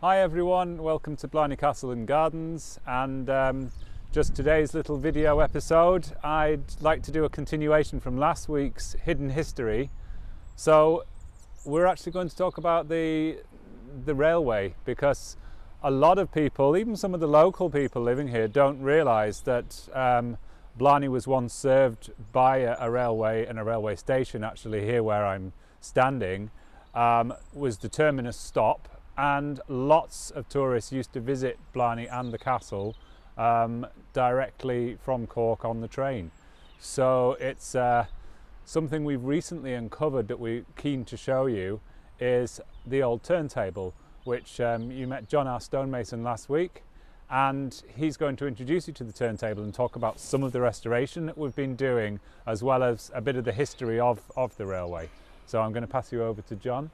Hi everyone, welcome to Blarney Castle and Gardens, and just today's little video episode. I'd like to do a continuation from last week's hidden history. So we're actually going to talk about the railway, because a lot of people, even some of the local people living here, don't realise that Blarney was once served by a railway, and a railway station actually here where I'm standing was the terminus stop, and lots of tourists used to visit Blarney and the castle directly from Cork on the train. So it's something we've recently uncovered that we're keen to show you is the old turntable, which you met John, our stonemason, last week, and he's going to introduce you to the turntable and talk about some of the restoration that we've been doing, as well as a bit of the history of the railway. So I'm going to pass you over to John.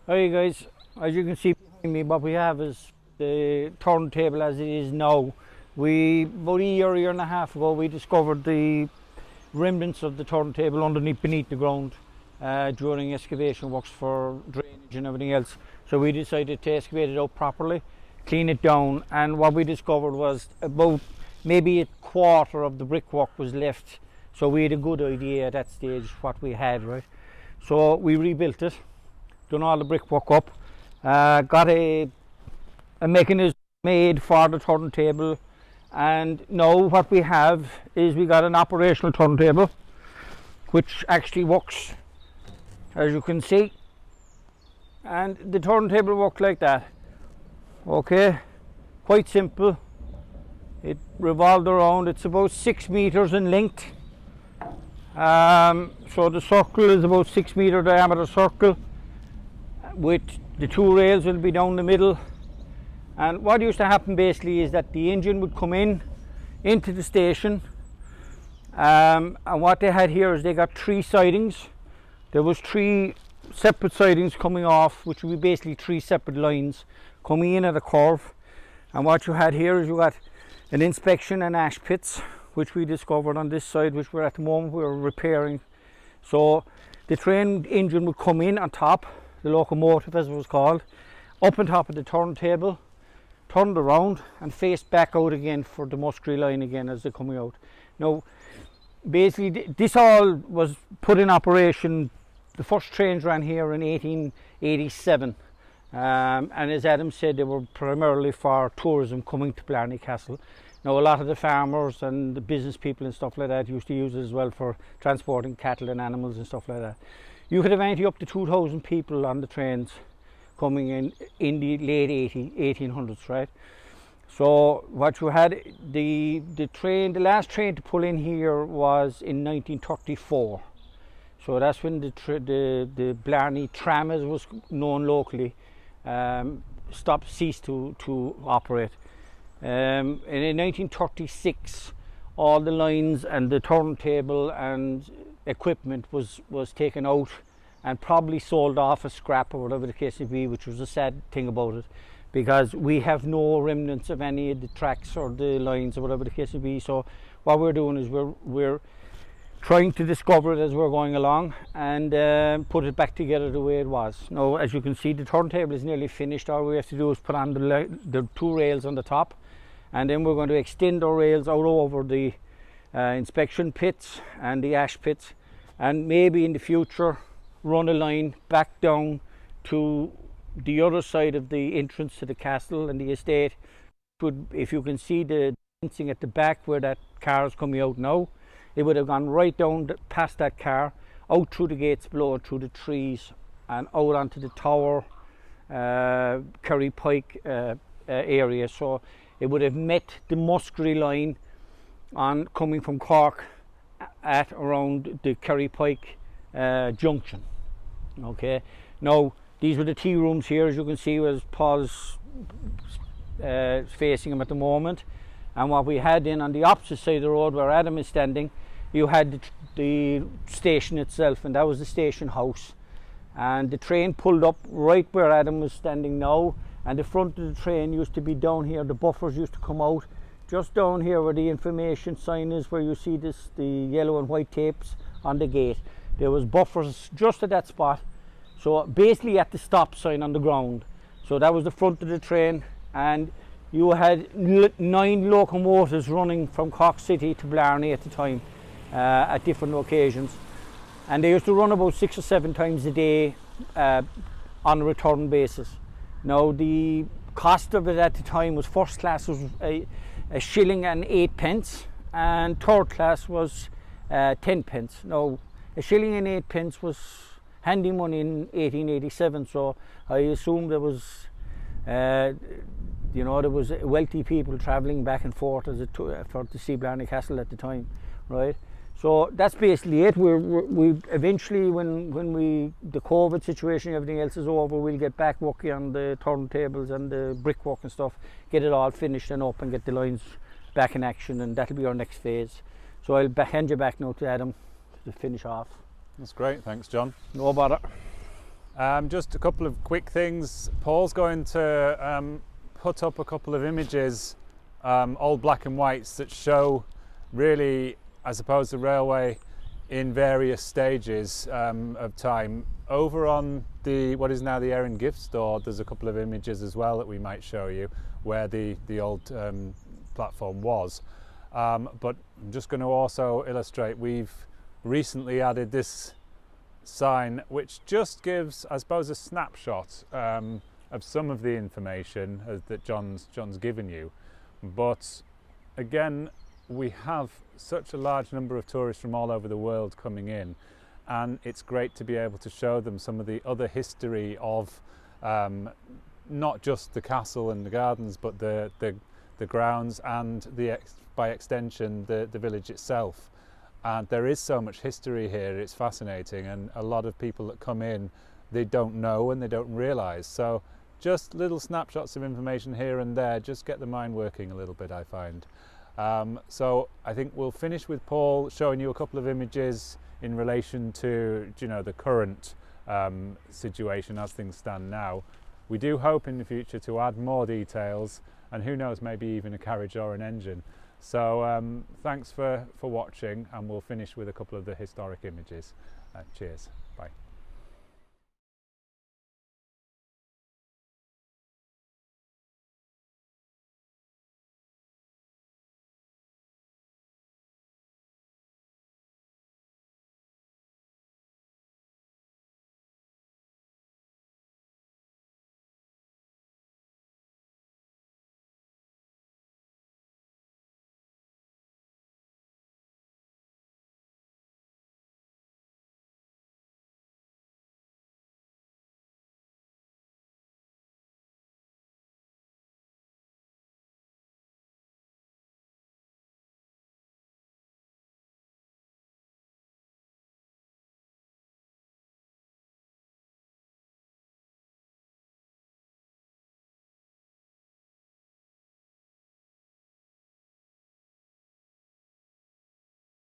Hi guys, as you can see behind me, what we have is the turntable as it is now. About a year and a half ago, we discovered the remnants of the turntable beneath the ground during excavation works for drainage and everything else. So we decided to excavate it out properly, clean it down, and what we discovered was about maybe a quarter of the brickwork was left. So we had a good idea at that stage what we had, right? So we rebuilt it, done all the brickwork up, got a mechanism made for the turntable, and now what we have is we got an operational turntable which actually works, as you can see, and the turntable works like that. Okay, quite simple. It revolved around, it's about 6 meters in length. So the circle is about 6 meter diameter circle, with the two rails will be down the middle. And what used to happen basically is that the engine would come into the station, and what they had here is they got 3 sidings. There was 3 separate sidings coming off, which would be basically 3 separate lines coming in at a curve. And what you had here is you got an inspection and ash pits, which we discovered on this side, which we're at the moment we're repairing. So the train engine would come in on top, the locomotive as it was called, up on top of the turntable, turned around and faced back out again for the Muskerry line again as they're coming out. Now basically this all was put in operation. The first trains ran here in 1887, and as Adam said, they were primarily for tourism coming to Blarney Castle. Now a lot of the farmers and the business people and stuff like that used to use it as well for transporting cattle and animals and stuff like that. You could have anything up to 2,000 people on the trains coming in the late 1800s, right? So what you had, the last train to pull in here was in 1934. So that's when the Blarney tram, as it was known locally, ceased to operate. And in 1936, all the lines and the turntable and equipment was taken out and probably sold off as scrap or whatever the case may be, which was a sad thing about it, because we have no remnants of any of the tracks or the lines or whatever the case may be. So what we're doing is we're trying to discover it as we're going along and put it back together the way it was. Now, as you can see, the turntable is nearly finished. All we have to do is put on the 2 rails on the top, and then we're going to extend our rails out over the inspection pits and the ash pits, and maybe in the future run a line back down to the other side of the entrance to the castle and the estate. If you can see the fencing at the back where that car is coming out now, it would have gone right down past that car, out through the gates below, through the trees, and out onto the tower, Kerry Pike area. So it would have met the Muskerry line on coming from Cork at around the Kerry Pike junction. Okay, now these were the tea rooms here, as you can see, as Paul's facing them at the moment. And what we had in on the opposite side of the road where Adam is standing, you had the station itself, and that was the station house. And the train pulled up right where Adam was standing now, and the front of the train used to be down here. The buffers used to come out just down here where the information sign is, where you see the yellow and white tapes on the gate. There was buffers just at that spot, so basically at the stop sign on the ground. So that was the front of the train, and you had 9 locomotives running from Cork City to Blarney at the time, at different occasions, and they used to run about 6 or 7 times a day on a return basis. Now the cost of it at the time was first class was a shilling and 8 pence, and third class was 10 pence. Now a shilling and 8 pence was handy money in 1887, so I assume there was you know, there was wealthy people travelling back and forth for to see Blarney Castle at the time, right? So that's basically it. We eventually, when the COVID situation, everything else is over, we'll get back working on the turntables and the brickwork and stuff, get it all finished and up, and get the lines back in action, and that'll be our next phase. So I'll hand you back now to Adam to finish off. That's great, thanks John. No bother. Just a couple of quick things. Paul's going to put up a couple of images, old black and whites, that show really, I suppose, the railway in various stages of time. Over on what is now the Erin Gift Store, there's a couple of images as well that we might show you where the old platform was. But I'm just going to also illustrate, we've recently added this sign which just gives, I suppose, a snapshot of some of the information that John's given you. But again, we have such a large number of tourists from all over the world coming in, and it's great to be able to show them some of the other history of not just the castle and the gardens, but the grounds and by extension the village itself. And there is so much history here, it's fascinating, and a lot of people that come in, they don't know and they don't realise. So just little snapshots of information here and there just get the mind working a little bit, I find. So I think we'll finish with Paul showing you a couple of images in relation to, you know, the current situation as things stand now. We do hope in the future to add more details, and who knows, maybe even a carriage or an engine. So thanks for watching, and we'll finish with a couple of the historic images. Cheers.